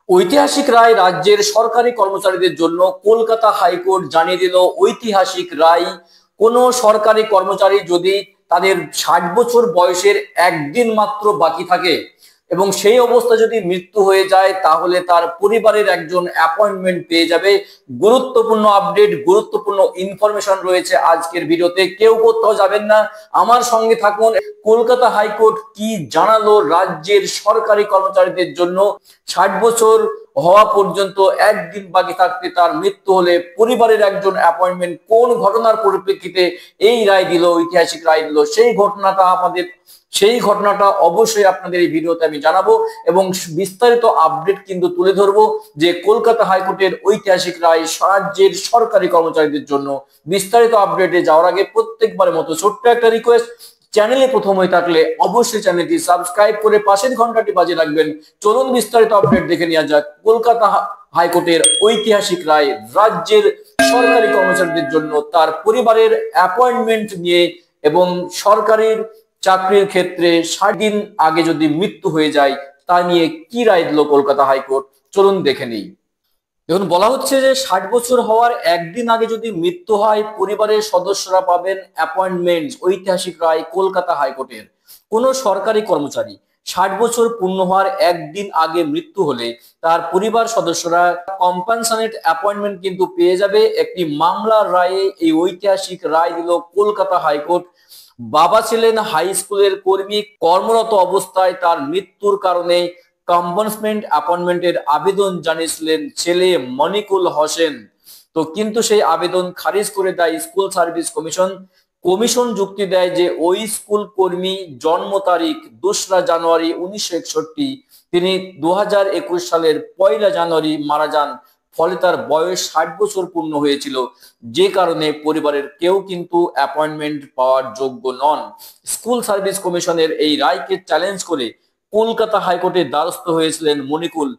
ঐতিহাসিক রায় রাজ্যের সরকারি কর্মচারীদের জন্য কলকাতা হাইকোর্ট জানিয়ে দিল ঐতিহাসিক রায়। কোনো সরকারি কর্মচারী যদি তাদের 60 বছর বয়সের একদিন মাত্র বাকি থাকে এবং সেই অবস্থা যদি মৃত্যু হয়ে যায় তাহলে তার পরিবারের একজন অ্যাপয়েন্টমেন্ট পেয়ে যাবে। গুরুত্বপূর্ণ আপডেট, গুরুত্বপূর্ণ ইনফরমেশন রয়েছে আজকের ভিডিওতে, কেউ কোথাও যাবেন না, আমার সঙ্গে থাকুন। কলকাতা হাইকোর্ট কি জানালো রাজ্যের সরকারি কর্মচারীদের জন্য? 60 বছর হওয়া পর্যন্ত একদিন বাকি থাকতে তার মৃত্যু হলে পরিবারের একজন অ্যাপয়েন্টমেন্ট, কোন ঘটনার পরিপ্রেক্ষিতে এই রায় দিল, ঐতিহাসিক রায় দিল, সেই ঘটনাটা অবশ্যই আপনাদের এই ভিডিওতে আমি জানাবো এবং বিস্তারিত আপডেট কিন্তু তুলে ধরবো যে কলকাতা হাইকোর্টের ঐতিহাসিক রায় রাজ্যের সরকারি কর্মচারীদের জন্য। বিস্তারিত আপডেটে যাওয়ার আগে প্রত্যেকবারের মতো ছোট্ট একটা রিকোয়েস্ট, চ্যানেলে প্রথম হয়ে থাকলে অবশ্যই চ্যানেলটি সাবস্ক্রাইব করে পাশের ঘন্টাটি বাজিয়ে রাখবেন। চলুন বিস্তারিত আপডেট দেখে নেওয়া যাক। কলকাতা হাইকোর্টের ঐতিহাসিক রায় রাজ্যের সরকারি কর্মচারীদের জন্য তার পরিবারের অ্যাপয়েন্টমেন্ট নিয়ে এবং সরকারি চাকরির ক্ষেত্রে 60 দিন আগে যদি মৃত্যু হয়ে যায় তা নিয়ে কি রায় দিল কলকাতা হাইকোর্ট, চলুন দেখে নেই। দেখুন, বলা হচ্ছে যে 60 বছর হওয়ার একদিন আগে যদি মৃত্যু হয় পরিবারের সদস্যরা পাবেন অ্যাপয়েন্টমেন্ট। ঐতিহাসিক রায় কলকাতা হাইকোর্টের। কোন সরকারি কর্মচারী 60 বছর পূর্ণ হওয়ার একদিন আগে মৃত্যু হলে তার পরিবার সদস্যরা কম্পেনশনেট অ্যাপয়েন্টমেন্ট কিন্তু পেয়ে যাবে। একটি মামলার রায়ে এই ঐতিহাসিক রায় দিল কলকাতা হাইকোর্ট। বাবা ছিলেন হাই স্কুলের কর্মী, কর্মরত অবস্থায় তার মৃত্যুর কারণে কম্পেনসেশন অ্যাপয়েন্টমেন্টের আবেদন জানিয়েছিলেন ছেলে মনিকুল হোসেন। তো কিন্তু সেই আবেদন খারিজ করে দেয় স্কুল সার্ভিস কমিশন। কমিশন যুক্তি দেয় যে ওই স্কুল কর্মী জন্ম তারিখ 2রা জানুয়ারি 1961, তিনি 2021 সালের 1লা জানুয়ারি মারা যান, ফলে তার বয়স 60 বছর পূর্ণ হয়েছিল, যে কারণে পরিবারের কেউ কিন্তু অ্যাপয়েন্টমেন্ট পাওয়ার যোগ্য নন। স্কুল সার্ভিস কমিশনের এই রায়কে চ্যালেঞ্জ করে কলকাতা হাইকোর্টের দ্বারস্থ হয়েছিলেন মনিকুল।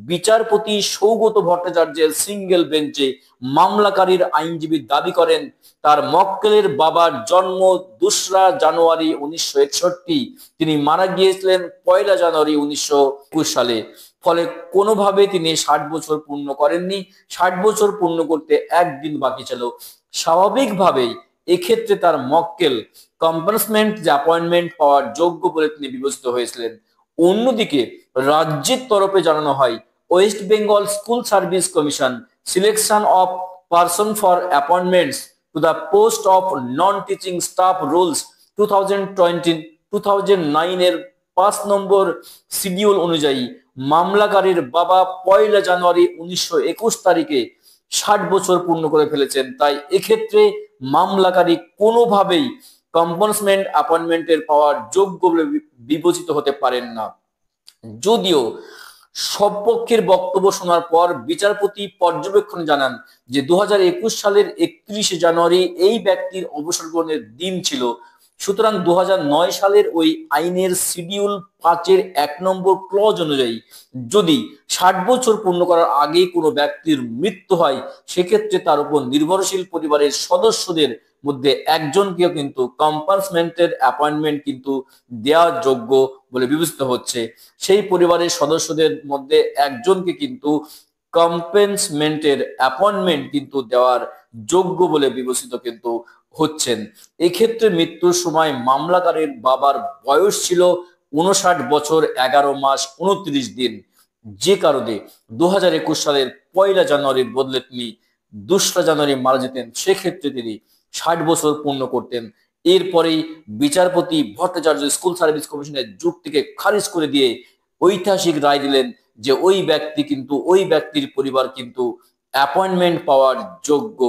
বিচারপতি সৌগত ভট্টাচার্যের সিঙ্গেল বেঞ্চে মামলাকারীর আইনজীবী দাবি করেন তার মক্কেলের বাবার জন্ম 2রা জানুয়ারি 1961, তিনি মারা গিয়েছিলেন 1লা জানুয়ারি 1921 সালে, ফলে কোনোভাবে তিনি 60 বছর পূর্ণ করেননি। 60 বছর পূর্ণ করতে একদিন বাকি ছিল। স্বাভাবিকভাবেই এক্ষেত্রে তার মক্কেল কম্পেনসেশন যে অ্যাপয়েন্টমেন্ট পাওয়ার যোগ্য বলে তিনি বিবেচিত হয়েছিলেন। অন্যদিকে রাজ্যের তরফে জানানো হয় West Bengal school service commission selection of person for appointments to the post of non teaching staff rules 2009 এর 5 নম্বর শিডিউল অনুযায়ী মামলাকারীর বাবা 1লা জানুয়ারি 1921 তারিখে 60 বছর পূর্ণ করে ফেলেছেন। তাই এক্ষেত্রে মামলাকারী কোনোভাবেই কম্পেনসেশন অ্যাপয়েন্টমেন্টের পাওয়ার যোগ্য বলে বিবেচিত হতে পারেন না। যদিও সব পক্ষের বক্তব্য শোনার পর বিচারপতি পর্যবেক্ষণ জানান যে 2021 সালের 31শে জানুয়ারি এই ব্যক্তির অবসর গ্রহণের দিন ছিল, সুতরাং 2009 সালের ওই আইনের শিডিউল 5-এর 1 নম্বর ক্লজ অনুযায়ী যদি 60 বছর পূর্ণ করার আগে কোনো ব্যক্তির মৃত্যু হয় সেক্ষেত্রে তার উপর নির্ভরশীল পরিবারের সদস্যদের মধ্যে একজনকেও কিন্তু কম্পেনসেশনের অ্যাপয়েন্টমেন্ট কিন্তু দেওয়া যোগ্য বলে বিবেচিত হচ্ছে। সেই পরিবারের সদস্যদের মধ্যে একজনকে কিন্তু কম্পেনসেশনের অ্যাপয়েন্টমেন্ট কিন্তু দেওয়ার যোগ্য বলে বিবেচিত কিন্তু হচ্ছেন। এক্ষেত্রে মৃত্যুর সময় মামলাকারীর বাবার বয়স ছিল 59 বছর 11 মাস 29 দিন, যে কারণে 2021 সালের 1লা জানুয়ারির বদলে তিনি 2রা জানুয়ারি মারা যেতেন, সেক্ষেত্রে তিনি 60 বছর পূর্ণ করতেন। এরপরেই বিচারপতি ভট্টাচার্য স্কুল সার্ভিস কমিশনের যুক্তিকে খারিজ করে দিয়ে ঐতিহাসিক রায় দিলেন যে ওই ব্যক্তির পরিবার কিন্তু অ্যাপয়েন্টমেন্ট পাওয়ার যোগ্য,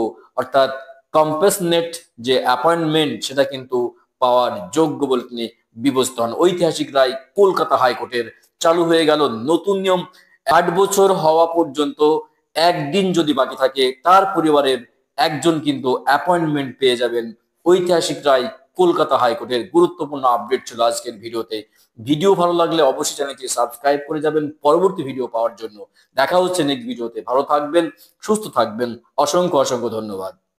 অর্থাৎ কম্পেনসেশনেট যে অ্যাপয়েন্টমেন্ট সেটা কিন্তু পাওয়ার যোগ্য বলে তিনি বিবেচিত হন। ঐতিহাসিক রায় কলকাতা হাইকোর্টের। চালু হয়ে গেল নতুন নিয়ম। 60 বছর হওয়া পর্যন্ত একদিন যদি বাকি থাকে তার পরিবারের একজন কিন্তু অ্যাপয়েন্টমেন্ট পেয়ে যাবেন। ঐতিহাসিক রায় কলকাতা হাইকোর্টের। গুরুত্বপূর্ণ আপডেট ছিল আজকের ভিডিওতে। ভিডিও ভালো লাগলে অবশ্যই চ্যানেলটি সাবস্ক্রাইব করে যাবেন পরবর্তী ভিডিও পাওয়ার জন্য। দেখা হচ্ছে নেক্সট ভিডিওতে। ভালো থাকবেন, সুস্থ থাকবেন। অসংখ্য অসংখ্য ধন্যবাদ।